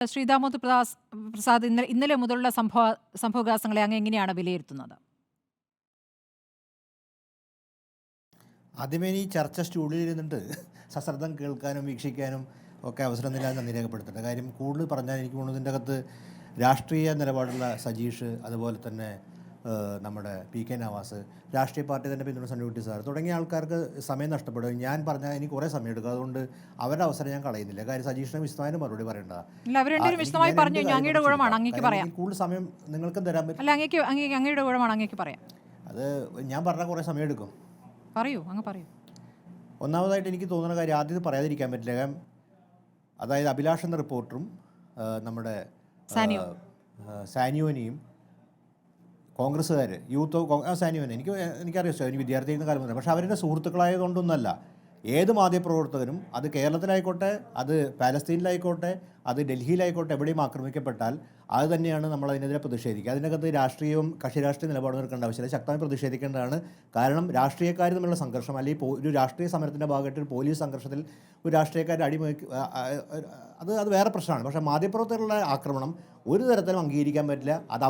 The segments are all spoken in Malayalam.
ശ്രീ ദാമോദർ പ്രസാദ് ഇന്നലെ മുതലുള്ള സംഭവവികാസങ്ങളെ അങ്ങ് എങ്ങനെയാണ് വിലയിരുത്തുന്നത്? ആദ്യമേ ഈ ചർച്ച സ്റ്റുഡിയോയിൽ ഇരുന്നിട്ട് സശ്രദ്ധം കേൾക്കാനും വീക്ഷിക്കാനും ഒക്കെ അവസരം ഇല്ലാതെ നന്ദി രേഖപ്പെടുത്തുന്നുണ്ട്. കാര്യം കൂടുതൽ പറഞ്ഞാൽ എനിക്ക് തോന്നുന്നു ഇതിൻ്റെ അകത്ത് രാഷ്ട്രീയ നിലപാടുള്ള സജീഷ്, അതുപോലെ തന്നെ നമ്മുടെ പി കെ നവാസ്, രാഷ്ട്രീയ പാർട്ടി തന്നെ പിന്തുണ സണ്ണി സാർ തുടങ്ങിയ ആൾക്കാർക്ക് സമയം നഷ്ടപ്പെടും. ഞാൻ പറഞ്ഞാൽ എനിക്ക് കുറേ സമയം എടുക്കും. അതുകൊണ്ട് അവരുടെ അവസരം ഞാൻ കളയുന്നില്ല. കാര്യം സജീഷിനെ വിശദമായ മറുപടി പറയേണ്ട കൂടുതൽ സമയം നിങ്ങൾക്കും തരാൻ പറ്റും. അത് ഞാൻ പറഞ്ഞാൽ കുറേ സമയം എടുക്കും. ഒന്നാമതായിട്ട് എനിക്ക് തോന്നുന്ന കാര്യം ആദ്യം പറയാതിരിക്കാൻ പറ്റില്ല. കാരണം അതായത് അഭിലാഷ് എന്ന റിപ്പോർട്ടറും നമ്മുടെ സാനിയോനെയും കോൺഗ്രസ്സുകാർ സാനിയോനെ എനിക്കറിയാം, സാനി വിദ്യാർത്ഥി എന്ന കാലം മുതൽ. പക്ഷേ അവരുടെ സുഹൃത്തുക്കളായതുകൊണ്ടൊന്നല്ല. ഏത് മാധ്യമപ്രവർത്തകനും, അത് കേരളത്തിലായിക്കോട്ടെ, അത് പാലസ്തീനിലായിക്കോട്ടെ, അത് ഡൽഹിയിലായിക്കോട്ടെ, എവിടെയും ആക്രമിക്കപ്പെട്ടാൽ അത് തന്നെയാണ് നമ്മൾ അതിനെതിരെ പ്രതിഷേധിക്കുക. അതിനകത്ത് രാഷ്ട്രീയവും കക്ഷി രാഷ്ട്രീയ നിലപാട് നിൽക്കേണ്ട ആവശ്യമില്ല, ശക്തമായി പ്രതിഷേധിക്കേണ്ടതാണ്. കാരണം രാഷ്ട്രീയക്കാർ തമ്മിലുള്ള സംഘർഷം, അല്ലെങ്കിൽ ഒരു രാഷ്ട്രീയ സമരത്തിൻ്റെ ഭാഗമായിട്ട് ഒരു പോലീസ് സംഘർഷത്തിൽ ഒരു രാഷ്ട്രീയക്കാർ അത് വേറെ പ്രശ്നമാണ്. പക്ഷേ മാധ്യമപ്രവർത്തകരുടെ ആക്രമണം ഒരു തരത്തിലും അംഗീകരിക്കാൻ പറ്റില്ല. അത്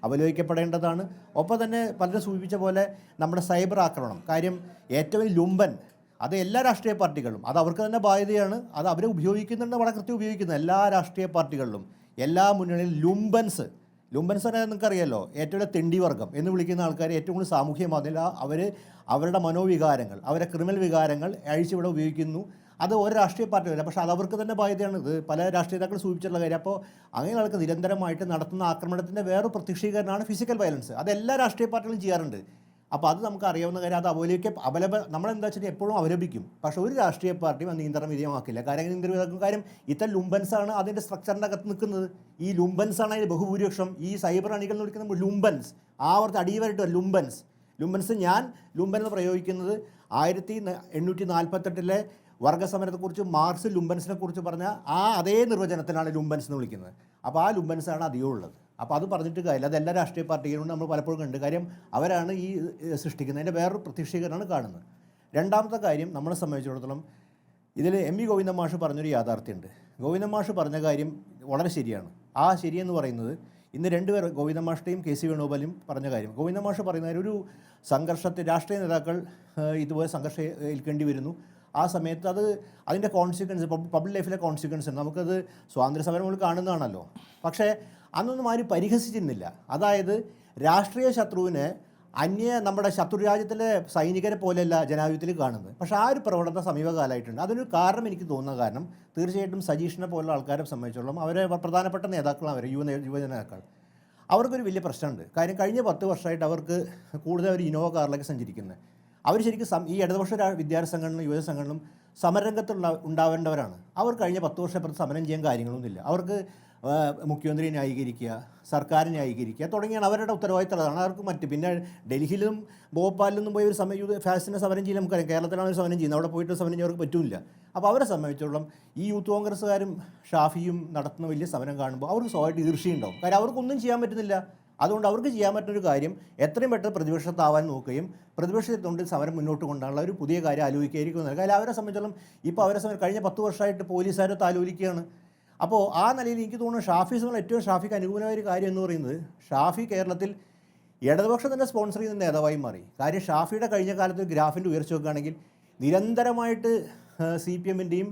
അപലപിക്കപ്പെടേണ്ടതാണ്. ഒപ്പം തന്നെ പലരും സൂചിപ്പിച്ച പോലെ നമ്മുടെ സൈബർ ആക്രമണം കാര്യം ഏറ്റവും ലുംബൻ, അത് എല്ലാ രാഷ്ട്രീയ പാർട്ടികളും, അത് അവർക്ക് തന്നെ ബാധ്യതയാണ്. അത് അവരെ ഉപയോഗിക്കുന്നുണ്ട്, വളരെ കൃത്യം ഉപയോഗിക്കുന്നത് എല്ലാ രാഷ്ട്രീയ പാർട്ടികളിലും, എല്ലാ മുന്നണിയിലും ലുംബൻസ് നിങ്ങൾക്കറിയാമല്ലോ, ഏറ്റവും വലിയ തെണ്ടി വർഗം എന്ന് വിളിക്കുന്ന ആൾക്കാർ ഏറ്റവും കൂടുതൽ സാമൂഹ്യ മാധ്യമം അവരുടെ മനോവികാരങ്ങൾ, അവരുടെ ക്രിമിനൽ വികാരങ്ങൾ അഴിച്ചിവിടെ ഉപയോഗിക്കുന്നു. അത് ഒരു രാഷ്ട്രീയ പാർട്ടി വരില്ല, പക്ഷേ അത് അവർക്ക് തന്നെ ബാധ്യതയാണ്. ഇത് പല രാഷ്ട്രീയ നേതാക്കൾ സൂചിപ്പിച്ചിട്ടുള്ള കാര്യം. അപ്പോൾ അങ്ങനെ ആൾക്ക് നിരന്തരമായിട്ട് നടത്തുന്ന ആക്രമണത്തിൻ്റെ വേറൊരു പ്രത്യക്ഷീകരണമാണ് ഫിസിക്കൽ വയലൻസ്. അത് എല്ലാ രാഷ്ട്രീയ പാർട്ടികളും ചെയ്യാറുണ്ട്. അപ്പോൾ അത് നമുക്ക് അറിയാവുന്ന കാര്യം. അത് നമ്മളെന്താ വെച്ചാൽ എപ്പോഴും അവലപിക്കും, പക്ഷേ ഒരു രാഷ്ട്രീയ പാർട്ടിയും അത് നിയന്ത്രണം വിധേയമാക്കില്ല. കാര്യം ഇത്തരം ലുംബൻസാണ് അതിൻ്റെ സ്ട്രക്ചറിൻ്റെ അകത്ത് നിൽക്കുന്നത്. ഈ ലുംബൻസാണ് അതിൻ്റെ ബഹുഭൂരിപക്ഷം. ഈ സൈബർ അണികൾ എന്ന് വിളിക്കുന്ന ലുംബൻസ്, ആവർത്തി അടിയവരായിട്ട് ലുംബൻസ്. ഞാൻ ലുംബൻ എന്ന് പ്രയോഗിക്കുന്നത് 1848 വർഗ്ഗസമരത്തെക്കുറിച്ച് മാർക്സ് ലുംബൻസിനെ കുറിച്ച് പറഞ്ഞ അതേ നിർവചനത്തിലാണ് ലുംബൻസ് എന്ന് വിളിക്കുന്നത്. അപ്പോൾ ആ ലുംബൻസാണ് അധികം ഉള്ളത്. അപ്പോൾ അത് പറഞ്ഞിട്ട് കാര്യമില്ല. അതെല്ലാ രാഷ്ട്രീയ പാർട്ടികളും നമ്മൾ പലപ്പോഴും കണ്ട്. കാര്യം അവരാണ് ഈ സൃഷ്ടിക്കുന്നതിൻ്റെ വേറൊരു പ്രത്യക്ഷീകരണമാണ് കാണുന്നത്. രണ്ടാമത്തെ കാര്യം നമ്മളെ സംബന്ധിച്ചിടത്തോളം ഇതിൽ എം വി ഗോവിന്ദൻ മാഷ് പറഞ്ഞൊരു യാഥാർത്ഥ്യമുണ്ട്. ഗോവിന്ദൻ മാഷ് പറഞ്ഞ കാര്യം വളരെ ശരിയാണ്. ആ ശരിയെന്ന് പറയുന്നത് ഇന്ന് രണ്ടുപേർ, ഗോവിന്ദൻ മാഷിൻ്റെയും കെ സി വേണുഗോപാലും പറഞ്ഞ കാര്യം. ഗോവിന്ദൻ മാഷ് പറയുന്ന ഒരു സംഘർഷത്തിൽ രാഷ്ട്രീയ നേതാക്കൾ ഇതുപോലെ സംഘർഷം ഏൽക്കേണ്ടി വരുന്നു. ആ സമയത്ത് അതിൻ്റെ കോൺസിക്വൻസ്, പബ്ലിക് ലൈഫിലെ കോൺസിക്വൻസ് ഉണ്ട്. നമുക്കത് സ്വാതന്ത്ര്യ സമരം കാണുന്നതാണല്ലോ. പക്ഷേ അന്നൊന്നും ആരും പരിഹസിച്ചിരുന്നില്ല. അതായത് രാഷ്ട്രീയ ശത്രുവിനെ നമ്മുടെ ശത്രു രാജ്യത്തിലെ സൈനികരെ പോലെയല്ല ജനാധിപത്യത്തിൽ കാണുന്നത്. പക്ഷേ ആ ഒരു പ്രവണത സമീപകാലമായിട്ടുണ്ട്. അതിനൊരു കാരണം എനിക്ക് തോന്നുന്ന കാരണം തീർച്ചയായിട്ടും സജീഷിനെ പോലുള്ള ആൾക്കാരെ സംബന്ധിച്ചിടത്തോളം അവരെ പ്രധാനപ്പെട്ട നേതാക്കളാണ് അവർ, യുവജനേതാക്കൾ. അവർക്കൊരു വലിയ പ്രശ്നമുണ്ട്. കാര്യം കഴിഞ്ഞ 10 വർഷമായിട്ട് അവർക്ക് കൂടുതൽ അവർ ഇന്നോവ കാറിലൊക്കെ സഞ്ചരിക്കുന്നത്. അവർ ശരിക്കും ഈ ഇടതുപക്ഷ വിദ്യാർത്ഥി സംഘടനകളും യുവജന സംഘടനകളും സമരരംഗത്ത് ഉണ്ടാവേണ്ടവരാണ്. അവർ കഴിഞ്ഞ 10 വർഷപ്പുറത്ത് സമരം ചെയ്യാൻ കാര്യങ്ങളൊന്നുമില്ല. അവർക്ക് മുഖ്യമന്ത്രിയെ ന്യായീകരിക്കുക, സർക്കാരിനെ ന്യായീകരിക്കുക തുടങ്ങിയാണ് അവരുടെ ഉത്തരവാദിത്തമാണ്. അവർക്ക് പിന്നെ ഡൽഹിയിലും ഭോപ്പാലിലൊന്നും പോയി ഒരു ഫാസിനെ സമരം ചെയ്യാൻ നമുക്കറിയാം. കേരളത്തിലാണ് ഒരു സമരം ചെയ്യുന്നത്, അവിടെ പോയിട്ട് സമരം ചെയ്യാൻ അവർക്ക് പറ്റില്ല. അപ്പോൾ അവരെ സംബന്ധിച്ചിടത്തോളം ഈ യൂത്ത് കോൺഗ്രസ്സുകാരും ഷാഫിയും നടത്തുന്ന വലിയ സമരം കാണുമ്പോൾ അവർക്ക് സ്വയമായിട്ട് ഈർഷ്യയുണ്ടാവും. കാര്യം അവർക്കൊന്നും ചെയ്യാൻ പറ്റുന്നില്ല. അതുകൊണ്ട് അവർക്ക് ചെയ്യാൻ പറ്റുന്നൊരു കാര്യം എത്രയും പെട്ടെന്ന് പ്രതിപക്ഷത്താവാൻ നോക്കുകയും പ്രതിപക്ഷത്തുകൊണ്ട് സമരം മുന്നോട്ട് കൊണ്ടുള്ള ഒരു പുതിയ കാര്യം ആലോചിക്കുകയായിരിക്കും. കാര്യം അവരെ സംബന്ധിച്ചോളം ഇപ്പോൾ കഴിഞ്ഞ 10 വർഷമായിട്ട് പോലീസുകാരെ താലോലിക്കുകയാണ്. അപ്പോൾ ആ നിലയിൽ എനിക്ക് തോന്നുന്നു ഷാഫിക്ക് അനുകൂലമായ ഒരു കാര്യം എന്ന് പറയുന്നത്, ഷാഫി കേരളത്തിൽ ഇടതുപക്ഷം തന്നെ സ്പോൺസർ ചെയ്യുന്ന നേതാവായി മാറി. കാര്യം ഷാഫിയുടെ കഴിഞ്ഞ കാലത്ത് ഗ്രാഫിൻ്റെ ഉയർച്ച നോക്കുകയാണെങ്കിൽ നിരന്തരമായിട്ട് CPM-ൻ്റെയും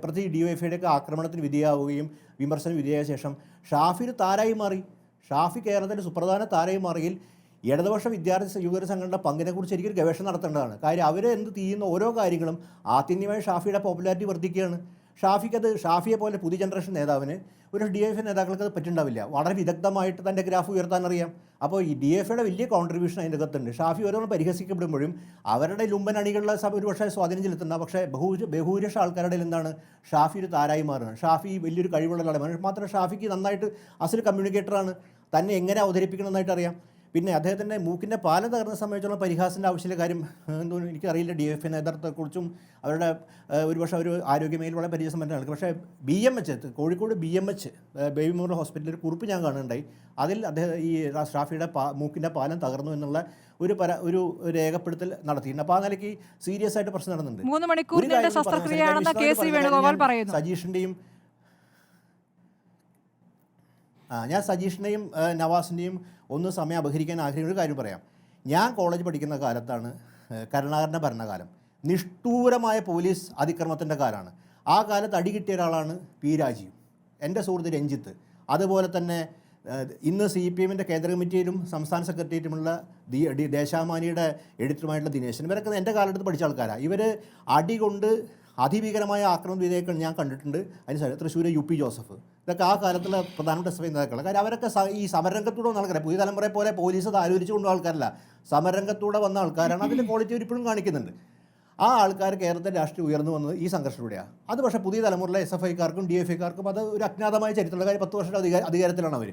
പ്രത്യേകിച്ച് DYFIയുടെയൊക്കെ ആക്രമണത്തിന് വിധേയമാവുകയും വിമർശനം വിധേയ ശേഷം ഷാഫി ഒരു താരായി മാറി. ഷാഫി കേരളത്തിൻ്റെ സുപ്രധാന താരമായി മാറിയിൽ ഇടതുപക്ഷ വിദ്യാർത്ഥി യുവജന സംഘടന പങ്കിനെക്കുറിച്ച് എനിക്കൊരു ഗവേഷണം നടത്തേണ്ടതാണ്. കാര്യം അവർ ചെയ്യുന്ന ഓരോ കാര്യങ്ങളും ആത്യന്തികമായി ഷാഫിയുടെ പോപ്പുലാരിറ്റി വർദ്ധിക്കുകയാണ്. ഷാഫിയെ പോലെ പുതിയ ജനറേഷൻ നേതാവിന് ഒരു DYFI നേതാക്കൾക്ക് അത് പറ്റുണ്ടാവില്ല. വളരെ വിദഗ്ധമായിട്ട് തൻ്റെ ഗ്രാഫ് ഉയർത്താനറിയാം. അപ്പോൾ ഈ DYFIയുടെ വലിയ കോൺട്രിബ്യൂഷൻ അതിൻ്റെ അകത്തുണ്ട്. ഷാഫി ഓരോന്നും പരിഹസിക്കപ്പെടുമ്പോഴും അവരുടെ ലുംബൻ അണികളുടെ ഒരുപക്ഷെ സ്വാധീനം ചെലുത്തുന്ന, പക്ഷേ ബഹുഭൂരിപക്ഷ ആൾക്കാരുടെ എന്താണ് ഷാഫി ഒരു താരായി മാറുകയാണ്. ഷാഫി വലിയൊരു കഴിവുള്ള ആളാണ്. മാത്രമല്ല ഷാഫിക്ക് നന്നായിട്ട് അസൽ കമ്മ്യൂണിക്കേറ്ററാണ്. തന്നെ എങ്ങനെ അവതരിപ്പിക്കണമെന്നായിട്ട് അറിയാം. പിന്നെ അദ്ദേഹത്തിൻ്റെ മൂക്കിൻ്റെ പാലം തകർന്ന സംബന്ധിച്ചുള്ള പരിഹാസത്തിൻ്റെ ആവശ്യമുള്ള കാര്യം എന്തോന്നും എനിക്കറിയില്ല. DYFI നേതൃത്വത്തെക്കുറിച്ചും അവരുടെ ഒരുപക്ഷെ ഒരു ആരോഗ്യമേഖല വളരെ പരിചയസമ്പന്നമാണ്. പക്ഷേ BMH Kozhikode BMH baby memorial ഹോസ്പിറ്റലിൽ ഒരു കുറിപ്പ് ഞാൻ കാണുന്നുണ്ടായി. അതിൽ അദ്ദേഹം ഈ ഷാഫിയുടെ മൂക്കിൻ്റെ പാലം തകർന്നു എന്നുള്ള ഒരു രേഖപ്പെടുത്തൽ നടത്തിയിട്ടുണ്ട്. അപ്പോൾ ആ നിലയ്ക്ക് സീരിയസ് ആയിട്ട് പ്രശ്നം നടന്നുണ്ട്. സജീഷിൻ്റെയും ഞാൻ സജീഷിനെയും നവാസിൻ്റെയും ഒന്ന് സമയം അപഹരിക്കാൻ ആഗ്രഹിക്കുന്ന ഒരു കാര്യം പറയാം. ഞാൻ കോളേജ് പഠിക്കുന്ന കാലത്താണ് കരുണാകരൻ്റെ ഭരണകാലം. നിഷ്ഠൂരമായ പോലീസ് അതിക്രമത്തിൻ്റെ കാലമാണ്. ആ കാലത്ത് അടി കിട്ടിയ ഒരാളാണ് പി രാജീവ്, എൻ്റെ സുഹൃത്ത് രഞ്ജിത്ത്, അതുപോലെ തന്നെ ഇന്ന് CPM-ൻ്റെ കേന്ദ്ര കമ്മിറ്റിയിലും സംസ്ഥാന സെക്രട്ടേറിയറ്റുമുള്ള ദേശാഭിമാനിയുടെ എഡിറ്ററുമായിട്ടുള്ള ദിനേശൻ, ഇവരൊക്കെ എൻ്റെ കാലത്ത് പഠിച്ച ആൾക്കാരാണ്. ഇവർ അടി കൊണ്ട് അതിഭീകരമായ ആക്രമണ വിധേയങ്ങൾ ഞാൻ കണ്ടിട്ടുണ്ട്. അതിന് തൃശ്ശൂർ UP ജോസഫ്, ഇതൊക്കെ ആ കാലത്തുള്ള പ്രധാനപ്പെട്ട SFI നേതാക്കളാണ്. കാര്യം അവരൊക്കെ ഈ സമരരംഗത്തൂടെ വന്ന ആൾക്കാരാണ്. പുതിയ തലമുറയെ പോലെ പോലീസ് താലോലിച്ചു കൊണ്ട ആൾക്കാരല്ല, സമരരംഗത്തൂടെ വന്ന ആൾക്കാരാണ്. അതിൻ്റെ ക്വാളിറ്റി ഇപ്പോഴും കാണിക്കുന്നുണ്ട്. ആ ആൾക്കാർ കേരളത്തിൽ രാഷ്ട്രീയം ഉയർന്നു വന്നത് ഈ സംഘർഷത്തിലൂടെയാണ്. അത് പക്ഷേ പുതിയ തലമുറയിലെ SFI-ക്കാർക്കും DFI-ക്കാർക്കും അത് ഒരു അജ്ഞാതമായ ചരിത്രമുള്ള കാര്യം. 10 വർഷത്തെ അധികാരത്തിലാണ് അവർ.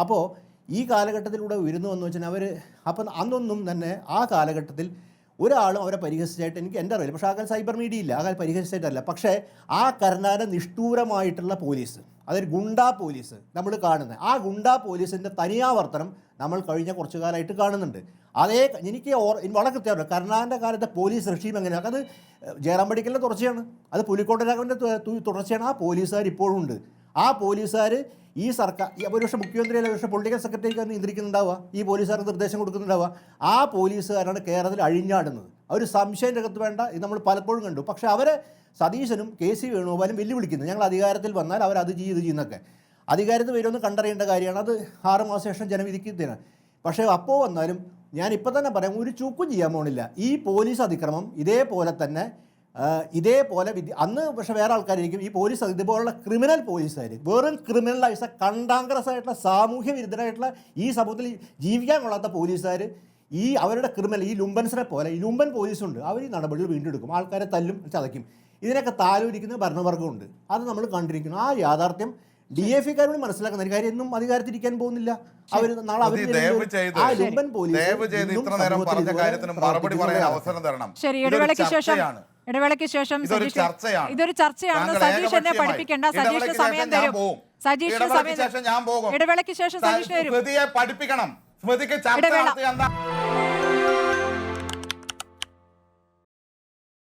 അപ്പോൾ ഈ കാലഘട്ടത്തിലൂടെ ഉയർന്നു വന്നു വെച്ചാൽ അവർ അപ്പം അന്നൊന്നും തന്നെ ആ കാലഘട്ടത്തിൽ ഒരാളും അവരെ പരിഹസിച്ചായിട്ട് എൻ്റെ അറിയില്ല. പക്ഷേ ആ കാലം സൈബർ മീഡിയ ഇല്ല, ആ കാലം പരിഹസിച്ചായിട്ടല്ല. പക്ഷേ ആ കരുണാകരൻ നിഷ്ഠൂരമായിട്ടുള്ള പോലീസ്, അതൊരു ഗുണ്ടാ പോലീസ് നമ്മൾ കാണുന്നത്, ആ ഗുണ്ടാ പോലീസിൻ്റെ തനിയാവർത്തനം നമ്മൾ കഴിഞ്ഞ കുറച്ചു കാലമായിട്ട് കാണുന്നുണ്ട്. അതേ എനിക്ക് വളരെ കൃത്യമാണ് കരുണാകരൻ്റെ കാലത്തെ പോലീസ് റഷീം എങ്ങനെയാണ്. അത് ജയറാം പടിക്കലിൻ്റെ തുടർച്ചയാണ്, അത് പുലിക്കോട്ട് രാഘവൻ്റെ തുടർച്ചയാണ്. ആ പോലീസുകാർ ഇപ്പോഴും ഉണ്ട്. ആ പോലീസുകാർ ഈ സർക്കാർ ഒരുപക്ഷെ മുഖ്യമന്ത്രി അല്ലെങ്കിൽ ഒരുപക്ഷെ പൊളിറ്റിക്കൽ സെക്രട്ടറിക്ക് നിയന്ത്രിക്കുന്നുണ്ടാവുക, ഈ പോലീസുകാർക്ക് നിർദ്ദേശം കൊടുക്കുന്നുണ്ടാവുക. ആ പോലീസുകാരാണ് കേരളത്തിൽ അഴിഞ്ഞാടുന്നത്. അവർ സംശയം രംഗത്ത് വേണ്ട, ഇത് നമ്മൾ പലപ്പോഴും കണ്ടു. പക്ഷേ അവരെ സതീശനും KC വേണുഗോപാലും വെല്ലുവിളിക്കുന്നത് ഞങ്ങൾ അധികാരത്തിൽ വന്നാൽ അവരത് ഇത് ചെയ്യുന്നൊക്കെ. അധികാരത്തിൽ വരുമെന്ന് കണ്ടറിയേണ്ട കാര്യമാണ്. അത് 6 മാസം ശേഷം ജനവിധിക്കുന്നതിനാണ്. പക്ഷേ അപ്പോൾ വന്നാലും ഞാനിപ്പോൾ തന്നെ പറയാം, ഒരു ചൂക്കും ചെയ്യാൻ പോകണില്ല. ഈ പോലീസ് അതിക്രമം ഇതേപോലെ തന്നെ അന്ന് പക്ഷേ വേറെ ആൾക്കാരായിരിക്കും. ഈ പോലീസ് ഇതുപോലുള്ള ക്രിമിനൽ പോലീസുകാർ, വെറും ക്രിമിനലായിട്ട് കണ്ടാങ്ക്രസ് ആയിട്ടുള്ള സാമൂഹ്യ വിരുദ്ധരായിട്ടുള്ള ഈ സമൂഹത്തിൽ ജീവിക്കാൻ കൊള്ളാത്ത പോലീസുകാർ ഈ അവരുടെ ക്രിമിനൽ ഈ ലുംബൻസിനെ പോലെ ഈ ലുംബൻ പോലീസുണ്ട്. അവർ ഈ നടപടികൾ വീണ്ടും എടുക്കും, ആൾക്കാരെ തല്ലും ചതയ്ക്കും. ഇതിനൊക്കെ താലോലിക്കുന്ന ഭരണവർഗമുണ്ട്. അത് നമ്മൾ കണ്ടിരിക്കുന്നു. ആ യാഥാർത്ഥ്യം DFI-ക്കാരോട് മനസ്സിലാക്കുന്ന ഒരു കാര്യം. എന്നും അധികാരത്തിരിക്കാൻ പോകുന്നില്ല അവർ. നാളെ അവർ ആ ലുംബൻ പോലീസ് ശരി, ഇടവേളയ്ക്ക് ശേഷം ഇതൊരു ചർച്ചയാണ്. സജീഷ് എന്നെ പഠിപ്പിക്കേണ്ട, സജീഷിന് സമയം തരും. സജീഷിന് സമയം, ഇടവേളയ്ക്ക് ശേഷം സജീഷിന് തരും. പഠിപ്പിക്കണം. സ്മൃതിക്ക് ചർച്ച